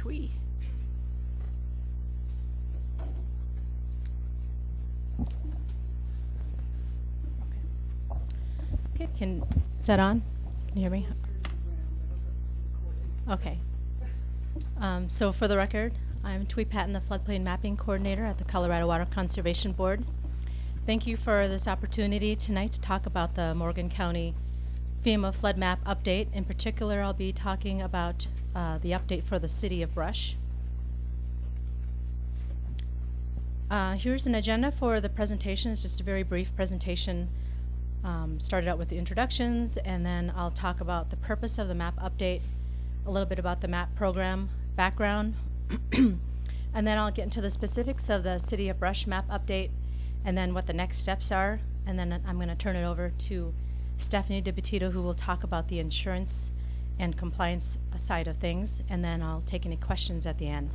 Twee. Okay, is that on? Can you hear me? Okay. So for the record, I'm Twee Patton, the Floodplain Mapping Coordinator at the Colorado Water Conservation Board. Thank you for this opportunity tonight to talk about the Morgan County FEMA flood map update. In particular, I'll be talking about the update for the city of Brush. Here's an agenda for the presentation. It's just a very brief presentation. Started out with the introductions, and then I'll talk about the purpose of the map update, a little bit about the map program background, and then I'll get into the specifics of the City of Brush map update, and then what the next steps are, and then I'm going to turn it over to Stephanie DiBattito, who will talk about the insurance and compliance side of things, and then I'll take any questions at the end.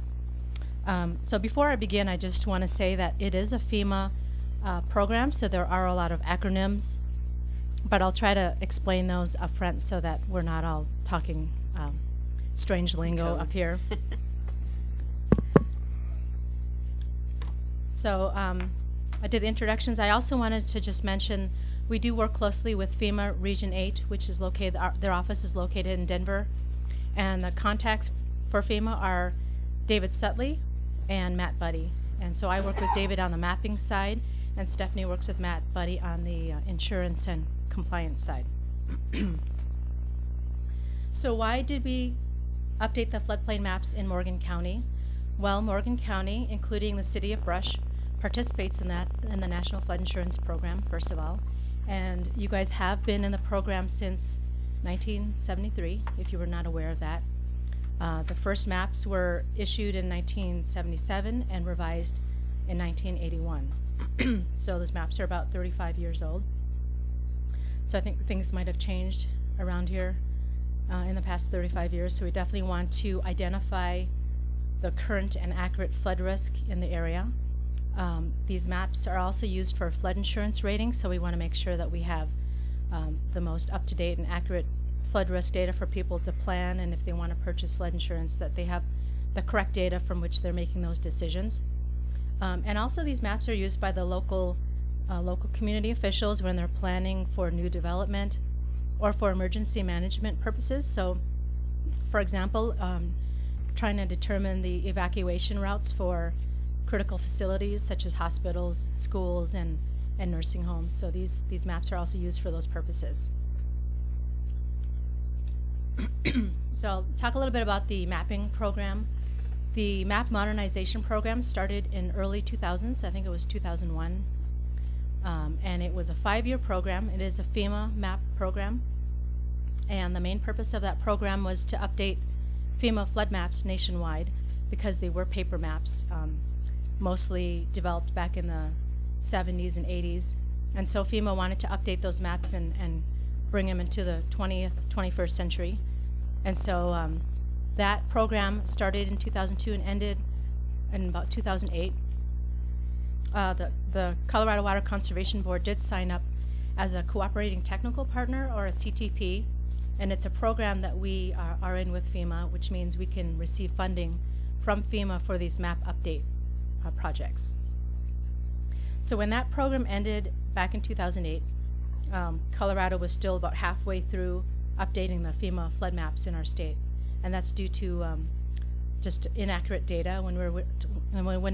So before I begin, I just want to say that it is a FEMA program, so there are a lot of acronyms, but I'll try to explain those up front so that we're not all talking strange lingo up here. So I did the introductions. I also wanted to just mention we do work closely with FEMA Region 8, which is located, their office is located in Denver. And the contacts for FEMA are David Sutley and Matt Buddy. And so I work with David on the mapping side, and Stephanie works with Matt Buddy on the insurance and compliance side. So why did we update the floodplain maps in Morgan County? Well, Morgan County, including the City of Brush, participates in that, in the National Flood Insurance Program, first of all. And you guys have been in the program since 1973, if you were not aware of that. The first maps were issued in 1977 and revised in 1981. So those maps are about 35 years old. So I think things might have changed around here in the past 35 years. So we definitely want to identify the current and accurate flood risk in the area. These maps are also used for flood insurance rating, so we want to make sure that we have the most up-to-date and accurate flood risk data for people to plan, and if they want to purchase flood insurance, that they have the correct data from which they're making those decisions. And also these maps are used by the local community officials when they're planning for new development or for emergency management purposes. So, for example, trying to determine the evacuation routes for critical facilities such as hospitals, schools, and nursing homes. So these maps are also used for those purposes. So I'll talk a little bit about the mapping program. The map modernization program started in early 2000s. I think it was 2001. And it was a 5-year program. It is a FEMA map program. And the main purpose of that program was to update FEMA flood maps nationwide, because they were paper maps, mostly developed back in the 70s and 80s. And so FEMA wanted to update those maps and bring them into the 21st century. And so that program started in 2002 and ended in about 2008. The Colorado Water Conservation Board did sign up as a cooperating technical partner, or a CTP, and it's a program that we are in with FEMA, which means we can receive funding from FEMA for these map update projects. So when that program ended back in 2008, Colorado was still about halfway through updating the FEMA flood maps in our state, and that's due to just inaccurate data. When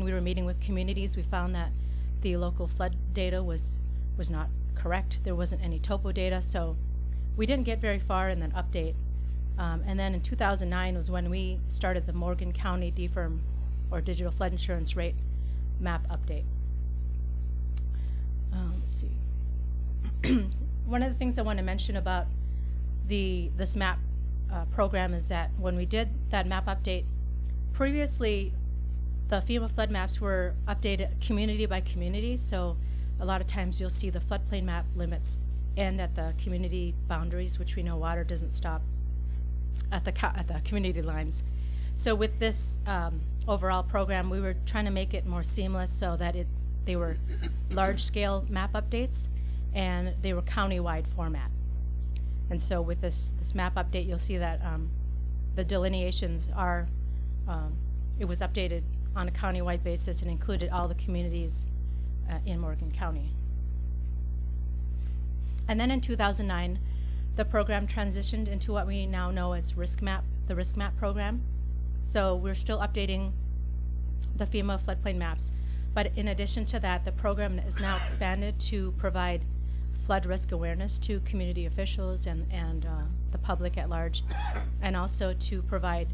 we were meeting with communities, we found that the local flood data was not correct. There wasn't any topo data, so we didn't get very far in that update. And then in 2009 was when we started the Morgan County DFIRM, or Digital Flood Insurance Rate map update. Let's see. One of the things I want to mention about this map program is that when we did that map update, previously the FEMA flood maps were updated community by community, so a lot of times you'll see the floodplain map limits end at the community boundaries, which we know water doesn't stop at the community lines. So with this overall program, we were trying to make it more seamless so that they were large-scale map updates, and they were county-wide format. And so with this map update, you'll see that the delineations are it was updated on a county-wide basis and included all the communities in Morgan County. And then in 2009, the program transitioned into what we now know as the Risk Map program. So we're still updating the FEMA floodplain maps, but in addition to that, the program is now expanded to provide flood risk awareness to community officials and the public at large, and also to provide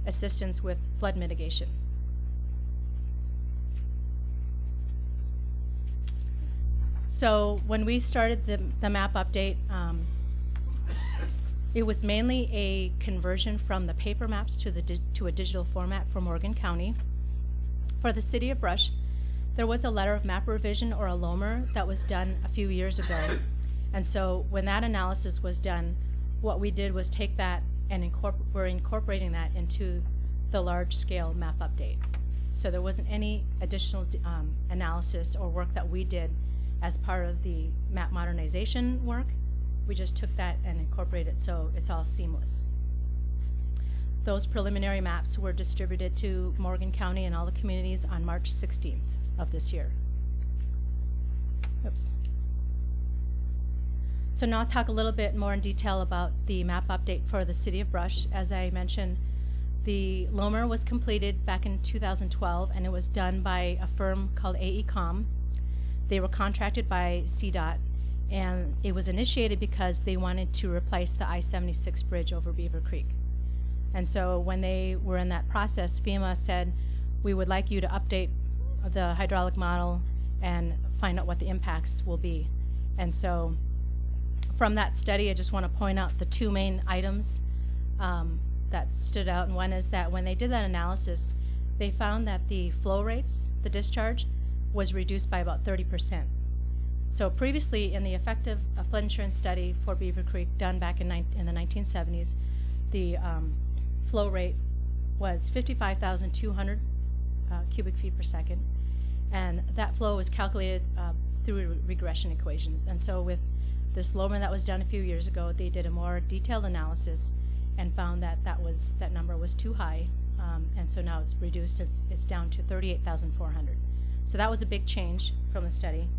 assistance with flood mitigation. So when we started the map update, it was mainly a conversion from the paper maps to a digital format for Morgan County. For the City of Brush, there was a letter of map revision, or a LOMR, that was done a few years ago. And so when that analysis was done, what we did was take that and we're incorporating that into the large-scale map update. So there wasn't any additional analysis or work that we did as part of the map modernization work. We just took that and incorporated it so it's all seamless. Those preliminary maps were distributed to Morgan County and all the communities on March 16th of this year. Oops. So now I'll talk a little bit more in detail about the map update for the City of Brush. As I mentioned, the LOMR was completed back in 2012, and it was done by a firm called AECOM. They were contracted by CDOT, and it was initiated because they wanted to replace the I-76 bridge over Beaver Creek. And so when they were in that process, FEMA said, we would like you to update the hydraulic model and find out what the impacts will be. And so from that study, I just want to point out the two main items that stood out. And one is that when they did that analysis, they found that the flow rates, the discharge, was reduced by about 30%. So previously, in the effective flood insurance study for Beaver Creek done back in the 1970s, the flow rate was 55,200 cubic feet per second, and that flow was calculated through regression equations. And so with this LOMR that was done a few years ago, they did a more detailed analysis and found that that number was too high, and so now it's reduced. It's down to 38,400. So that was a big change from the study.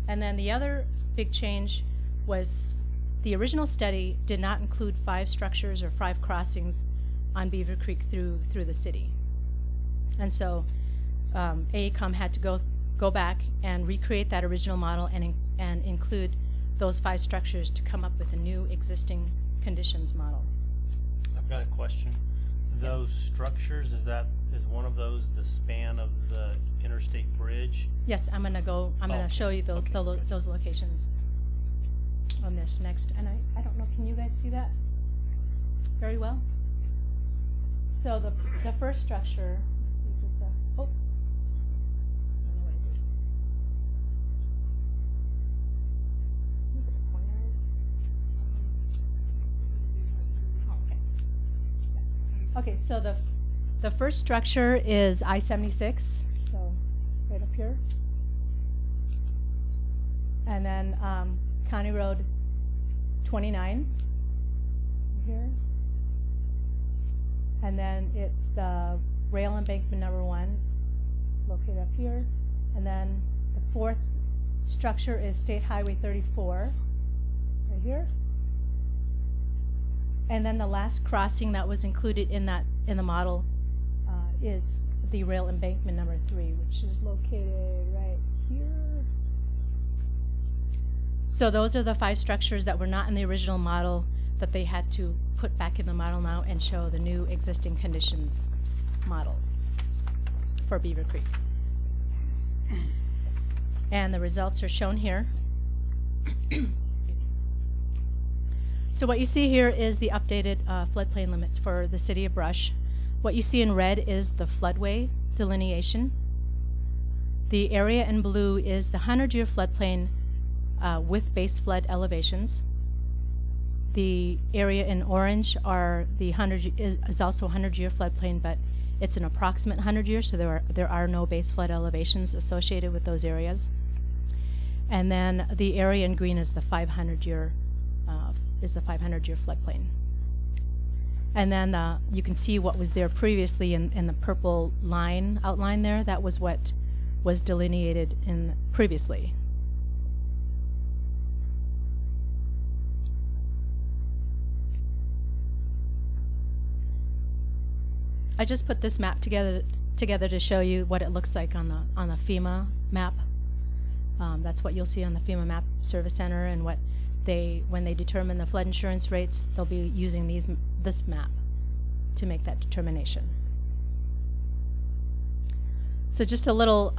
And then the other big change was the original study did not include 5 structures or 5 crossings on Beaver Creek through the city. And so AECOM had to go back and recreate that original model and include those 5 structures to come up with a new existing conditions model. I've got a question. Those structures, is one of those the span of the interstate bridge? Yes, I'm gonna show you those locations on this next. And I don't know, can you guys see that very well? So the first structure, let's see, is it oh. I don't know what it is. The pointer is. Oh, okay. Okay, so the first structure is I-76, so right up here. And then County Road 29 here. And then it's the rail embankment number 1, located up here. And then the 4th structure is State Highway 34, right here. And then the last crossing that was included in the model is the rail embankment number 3, which is located right here. So those are the 5 structures that were not in the original model that they had to put back in the model now and show the new existing conditions model for Beaver Creek. And the results are shown here. So what you see here is the updated floodplain limits for the City of Brush. What you see in red is the floodway delineation. The area in blue is the 100-year floodplain with base flood elevations. The area in orange are the is also a 100-year floodplain, but it's an approximate 100 years, so there are no base flood elevations associated with those areas. And then the area in green is the 500-year floodplain. And then you can see what was there previously in the purple line outline there. That was what was delineated in previously. I just put this map together to show you what it looks like on the FEMA map. That's what you'll see on the FEMA Map Service Center, and what when they determine the flood insurance rates, they'll be using this map to make that determination. So just a little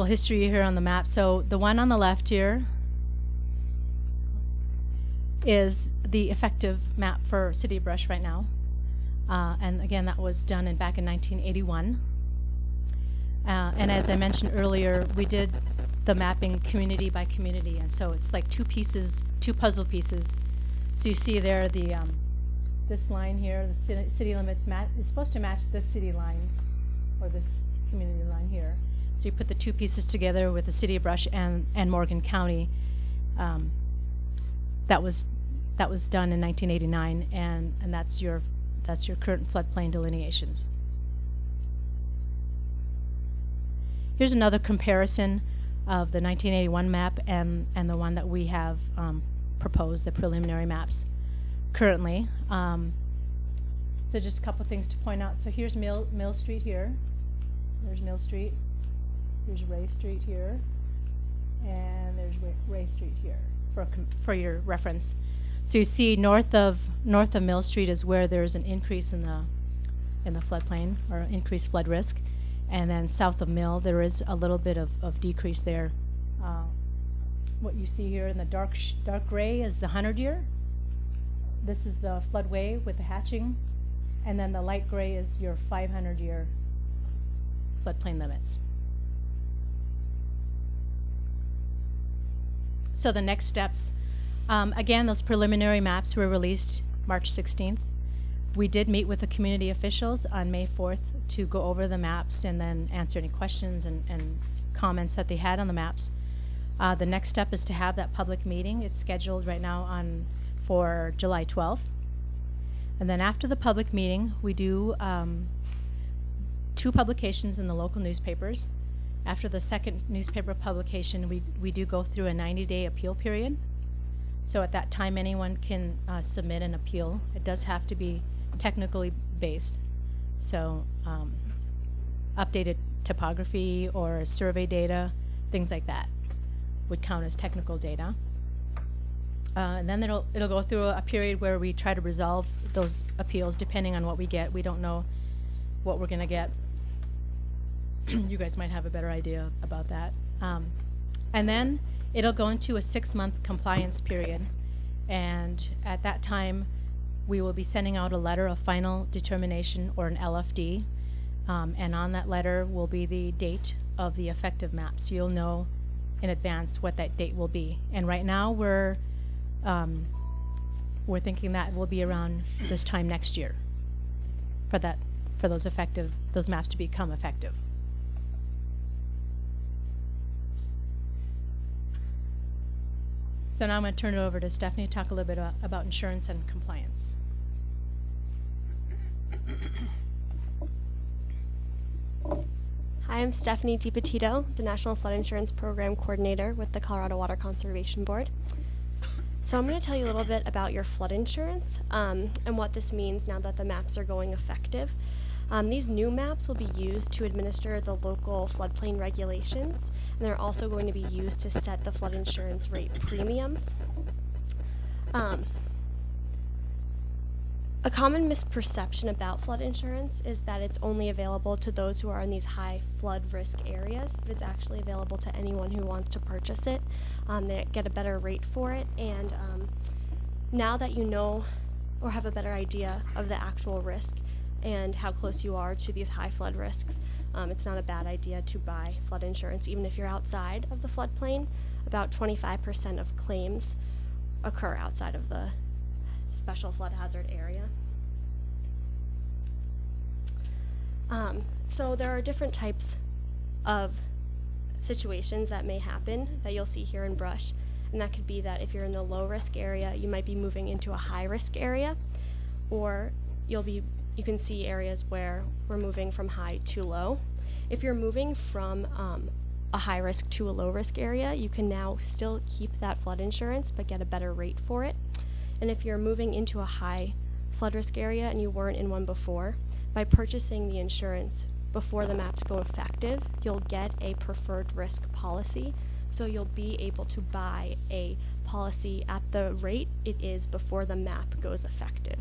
history here on the map. So the one on the left here is the effective map for City of Brush right now. And again, that was done back in 1981. And as I mentioned earlier, we did the mapping community by community, and so it's like two puzzle pieces. So you see there this line here, the city limits is supposed to match this city line, or this community line here. So you put the two pieces together with the City of Brush and Morgan County. That was done in 1989, and that's your current floodplain delineations. Here's another comparison of the 1981 map and the one that we have proposed, the preliminary maps currently. So just a couple things to point out. So here's Mill Street here. There's Mill Street. Here's Ray Street here, and there's Ray Street here for your reference. So you see north of Mill Street is where there's an increase in the floodplain, or increased flood risk, and then south of Mill there is a little bit of decrease there. What you see here in the dark gray is the 100-year. This is the floodway with the hatching, and then the light gray is your 500-year floodplain limits. So the next steps. Again, those preliminary maps were released March 16th. We did meet with the community officials on May 4th to go over the maps and then answer any questions and comments that they had on the maps. The next step is to have that public meeting. It's scheduled right now for July 12th. And then after the public meeting, we do 2 publications in the local newspapers. After the second newspaper publication, we do go through a 90-day appeal period. So at that time, anyone can submit an appeal. It does have to be technically based. So updated topography or survey data, things like that would count as technical data. And then it'll go through a period where we try to resolve those appeals depending on what we get. We don't know what we're going to get. You guys might have a better idea about that. And then it'll go into a 6-month compliance period, and at that time we will be sending out a letter of final determination, or an LFD, and on that letter will be the date of the effective map, so you'll know in advance what that date will be. And right now we're thinking that will be around this time next year for those maps to become effective. So now I'm going to turn it over to Stephanie to talk a little bit about insurance and compliance. Hi, I'm Stephanie DiPetito, the National Flood Insurance Program Coordinator with the Colorado Water Conservation Board. So I'm going to tell you a little bit about your flood insurance and what this means now that the maps are going effective. These new maps will be used to administer the local floodplain regulations, and they're also going to be used to set the flood insurance rate premiums. A common misperception about flood insurance is that it's only available to those who are in these high flood risk areas, but it's actually available to anyone who wants to purchase it. They get a better rate for it, and now that you know or have a better idea of the actual risk and how close you are to these high flood risks, it's not a bad idea to buy flood insurance even if you're outside of the floodplain. About 25% of claims occur outside of the special flood hazard area. So there are different types of situations that may happen that you'll see here in Brush, and that could be that if you're in the low risk area, you might be moving into a high risk area, or you can see areas where we're moving from high to low. If you're moving from a high risk to a low risk area, you can now still keep that flood insurance but get a better rate for it. And if you're moving into a high flood risk area and you weren't in one before, by purchasing the insurance before the maps go effective, you'll get a preferred risk policy. So you'll be able to buy a policy at the rate it is before the map goes effective.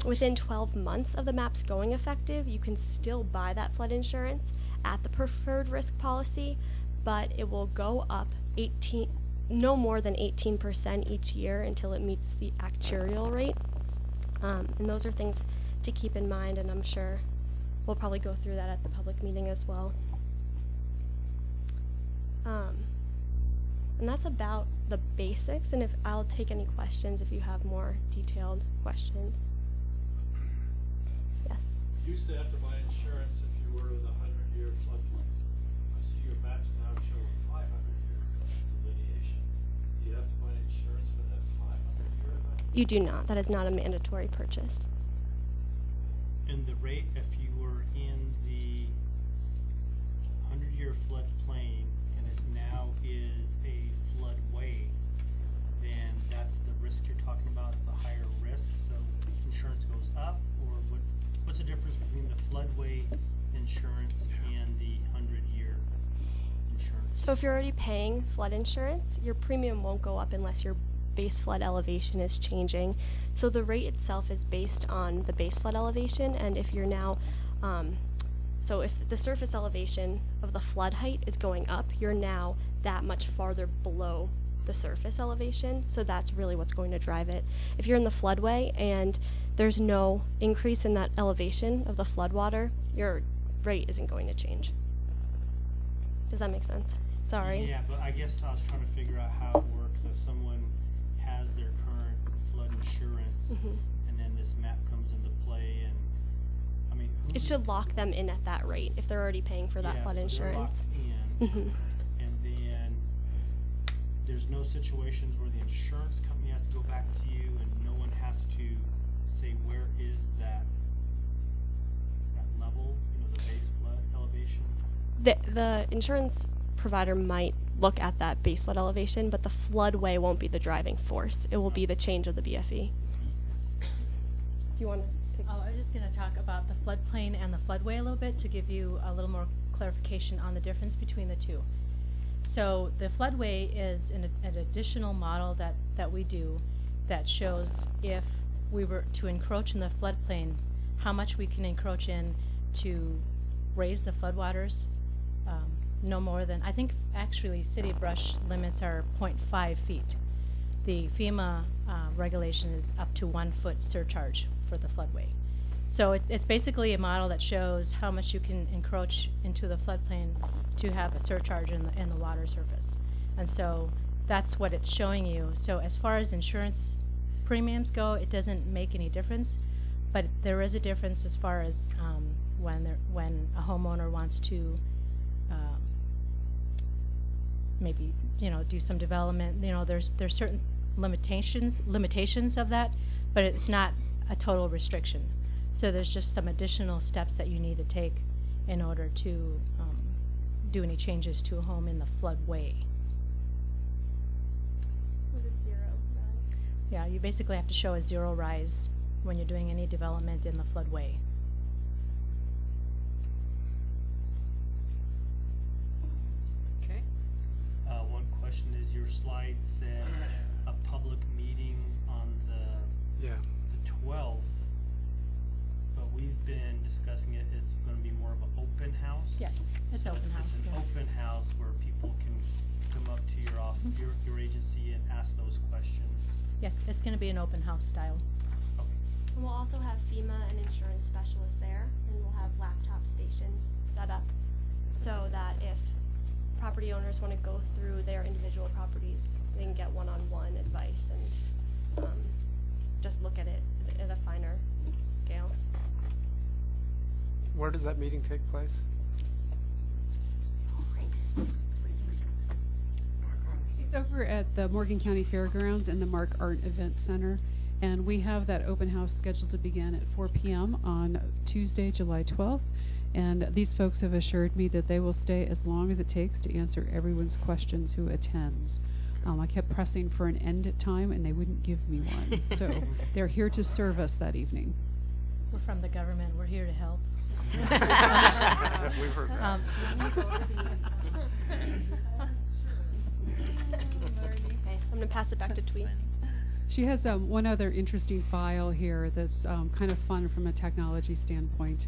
Within 12 months of the maps going effective, you can still buy that flood insurance at the preferred risk policy, but it will go up no more than 18% each year until it meets the actuarial rate. And those are things to keep in mind, and I'm sure we'll probably go through that at the public meeting as well. And that's about the basics, and if I'll take any questions if you have more detailed questions. Yes? You used to have to buy insurance if you were in the 100-year floodplain. I see your maps now show a 500-year delineation. Do you have to buy insurance for that 500-year event? You do not. That is not a mandatory purchase. And the rate, if you were in the 100-year floodplain and it now is a floodway, then that's the risk you're talking about. It's a higher risk, so insurance goes up, or what's the difference between the floodway insurance and the 100-year insurance? So if you're already paying flood insurance, your premium won't go up unless your base flood elevation is changing. So the rate itself is based on the base flood elevation, and if you're now so if the surface elevation of the flood height is going up, you're now that much farther below the surface elevation, so that's really what's going to drive it. If you're in the floodway and there's no increase in that elevation of the floodwater, your rate isn't going to change. Does that make sense? Sorry. Yeah, but I guess I was trying to figure out how it works. If someone has their current flood insurance and then this map comes into play, and I mean, It should lock them in at that rate if they're already paying for that flood so insurance. they're locked in, and then there's no situations where the insurance company has to go back to you and no one has to say where is that level, the base flood elevation. The insurance provider might look at that base flood elevation, but the floodway won't be the driving force. It will be the change of the BFE. Do you want to take? Oh, I was just going to talk about the floodplain and the floodway a little bit to give you a little more clarification on the difference between the two. So the floodway is an additional model that we do that shows if we were to encroach in the floodplain, how much we can encroach in to raise the floodwaters. No more than, I think actually City of Brush limits are 0.5 feet. The FEMA regulation is up to 1 foot surcharge for the floodway. So it's basically a model that shows how much you can encroach into the floodplain to have a surcharge in the water surface. And so that's what it's showing you. So as far as insurance premiums go, it doesn't make any difference, but there is a difference as far as when a homeowner wants to maybe do some development. There's certain limitations of that, but it's not a total restriction. So there's just some additional steps that you need to take in order to do any changes to a home in the floodway. With a 0 rise. Yeah, you basically have to show a 0 rise when you're doing any development in the floodway. Okay. One question is, your slide said a public meeting on the 12th, but we've been discussing it. It's going to be more of an open house. Yes, it's open house. It's an open house where people can come up to your office, your agency, and ask those questions. Yes, it's going to be an open house style. Okay. And we'll also have FEMA and insurance specialists there, and we'll have laptop stations set up so that if property owners want to go through their individual properties, they can get one-on-one advice and just look at it at a finer scale. Where does that meeting take place? It's over at the Morgan County Fairgrounds in the Mark Art Event Center. And we have that open house scheduled to begin at 4 p.m. on Tuesday, July 12th. And these folks have assured me that they will stay as long as it takes to answer everyone's questions who attends. I kept pressing for an end time, and they wouldn't give me one. So they're here to serve us that evening. We're from the government. We're here to help. We've heard that. Okay, I'm going to pass it back to Twee. She has one other interesting file here that's kind of fun from a technology standpoint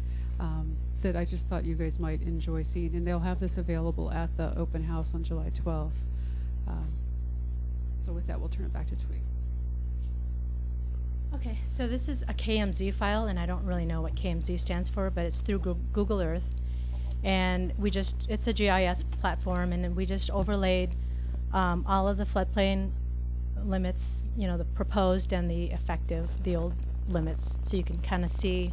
that I just thought you guys might enjoy seeing. And they'll have this available at the open house on July 12th. So with that, we'll turn it back to Twee. Okay, so this is a KMZ file, and I don't really know what KMZ stands for, but it's through Google Earth. And it's a GIS platform, and then we just overlaid all of the floodplain limits, you know, the proposed and the effective, the old limits, so you can kind of see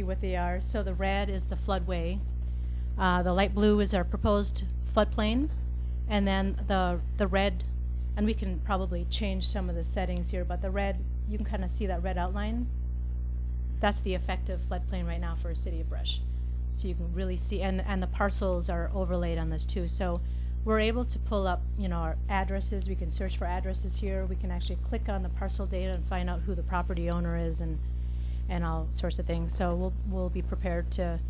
what they are. So the red is the floodway, the light blue is our proposed floodplain, and then the red, and we can probably change some of the settings here, but the red, you can kind of see that red outline. That's the effective floodplain right now for City of Brush. So you can really see, and the parcels are overlaid on this too. So we're able to pull up, you know, our addresses. We can search for addresses here. We can actually click on the parcel data and find out who the property owner is and all sorts of things. So we'll be prepared to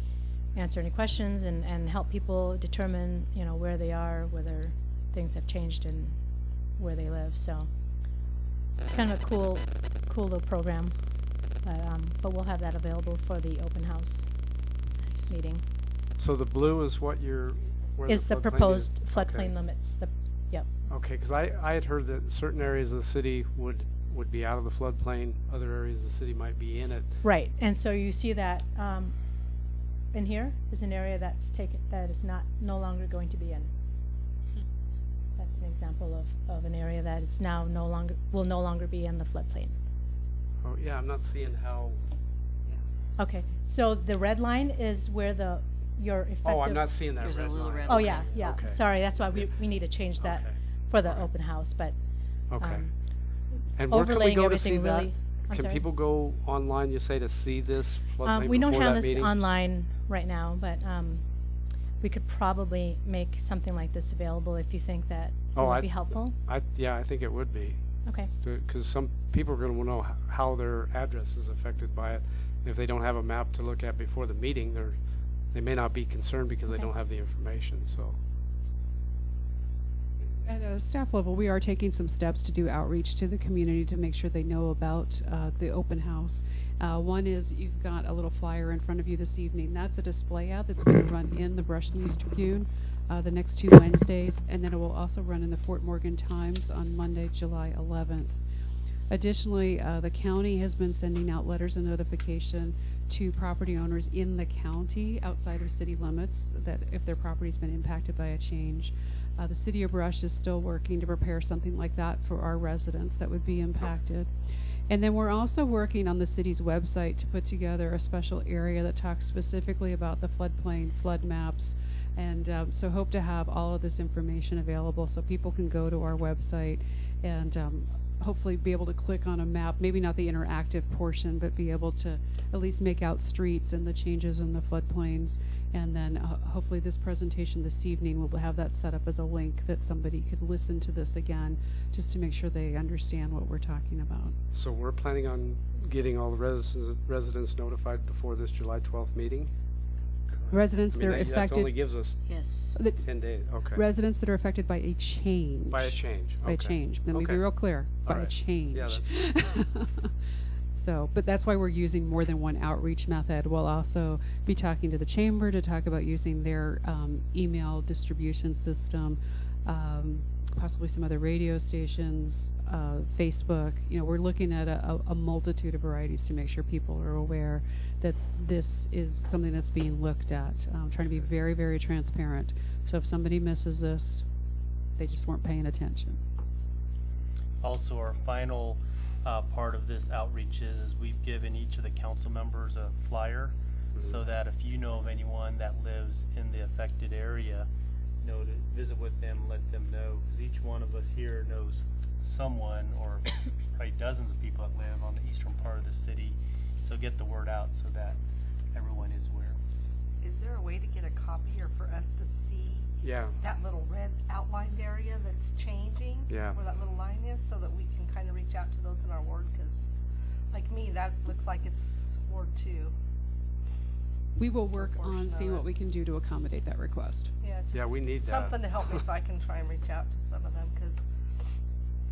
answer any questions and help people determine, you know, where they are, whether things have changed and where they live. So it's kind of a cool little program. But we'll have that available for the open house meeting. So the blue is what Is the proposed floodplain limits. Yep. Okay, because I had heard that certain areas of the city would be out of the floodplain, other areas of the city might be in it. Right, and so you see that in here is an area that is no longer going to be in. That's an example of an area that is now will no longer be in the floodplain. Oh yeah, I'm not seeing how. Okay, so the red line is where your effective. Oh, I'm not seeing that There's a red little line. red Oh line. yeah, yeah. Okay. Sorry, that's why we need to change that Okay. for the Alright. open house. But Okay. And where can we overlaying go to everything see that? really. I'm Can sorry? people go online, you say, to see this floodplain We don't before have that this meeting? online right now, but we could probably make something like this available if you think that would be helpful. Yeah, I think it would be. Okay. Because some people are going to know how their address is affected by it. If they don't have a map to look at before the meeting, they may not be concerned because they Okay. don't have the information. So At a staff level, we are taking some steps to do outreach to the community to make sure they know about the open house. One is you've got a little flyer in front of you this evening. That's a display ad that's going to run in the Brush News Tribune the next 2 Wednesdays, and then it will also run in the Fort Morgan Times on Monday, July 11th. Additionally, the county has been sending out letters of notification to property owners in the county outside of city limits that if their property's been impacted by a change. The City of Brush is still working to prepare something like that for our residents that would be impacted. And then we're also working on the city's website to put together a special area that talks specifically about the floodplain, flood maps, and so hope to have all of this information available so people can go to our website and hopefully be able to click on a map, maybe not the interactive portion, but be able to at least make out streets and the changes in the floodplains. And then hopefully this presentation this evening will have that set up as a link that somebody could listen to this again just to make sure they understand what we're talking about. So we're planning on getting all the residents notified before this July 12th meeting? Residents I mean, that are that affected. only gives us Yes. 10 days. Okay. Residents that are affected by a change. By a change. By a Okay. change. Let me be Okay. real clear. All By a right. change. Yeah, that's So, but that's why we're using more than one outreach method. We'll also be talking to the chamber to talk about using their email distribution system, possibly some other radio stations, Facebook. You know, we're looking at a multitude of varieties to make sure people are aware that this is something that's being looked at. Trying to be very, very transparent. So if somebody misses this, they just weren't paying attention. Also, our final part of this outreach is we've given each of the council members a flyer so that if you know of anyone that lives in the affected area, know, to visit with them, let them know, because each one of us here knows someone or probably dozens of people that live on the eastern part of the city. So get the word out so that everyone is aware. Is there a way to get a copy or for us to see Yeah. that little red outlined area that's changing? Yeah. Where that little line is, so that we can kind of reach out to those in our ward? Because, like me, that looks like it's Ward 2. We will work Portion on of seeing it. what we can do to accommodate that request. Yeah, just Yeah, we need that. something to help me so I can try and reach out to some of them. Because,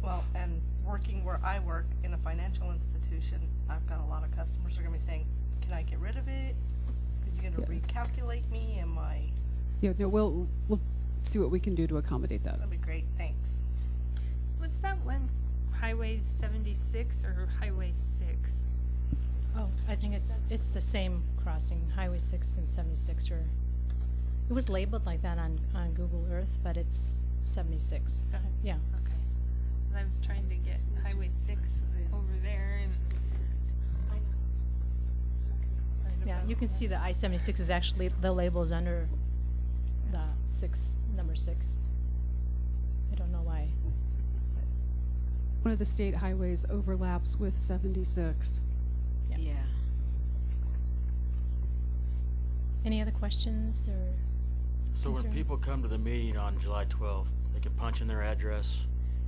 well, and working where I work in a financial institution, I've got a lot of customers who are going to be saying, can I get rid of it? Are you going to recalculate me? Am I? Yeah, no, we'll see what we can do to accommodate that. That'd be great. Thanks. What's that one? Highway 76 or Highway 6? Oh, I think it's the same crossing, Highway 6 and 76 are, it was labeled like that on Google Earth, but it's 76. Yeah. Okay. 'Cause I was trying to get Highway 6 over there and. Yeah, you can see the I-76 is actually, the label is under the number 6. I don't know why. One of the state highways overlaps with 76. Yeah. Any other questions or So when concerns? people come to the meeting on July 12th, they can punch in their address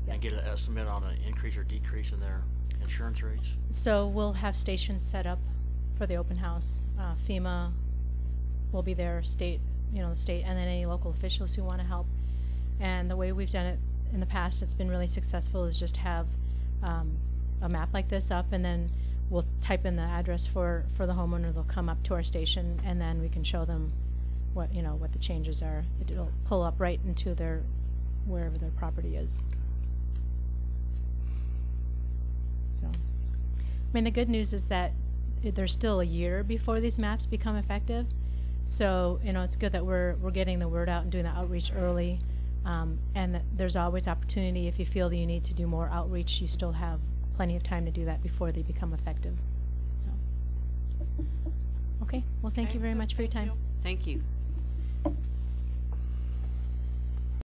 and get Yes. an estimate on an increase or decrease in their insurance rates? So we'll have stations set up for the open house. FEMA will be there, state, the state, and then any local officials who want to help. And the way we've done it in the past, it's been really successful, is just have a map like this up, and then we'll type in the address for the homeowner. They'll come up to our station, and then we can show them what the changes are. It'll pull up right into wherever their property is. So, I mean, the good news is that there's still a year before these maps become effective. So, it's good that we're getting the word out and doing the outreach early. And that there's always opportunity. If you feel that you need to do more outreach, you still have plenty of time to do that before they become effective. So, okay. Well, thank you very much for your time. Thank you.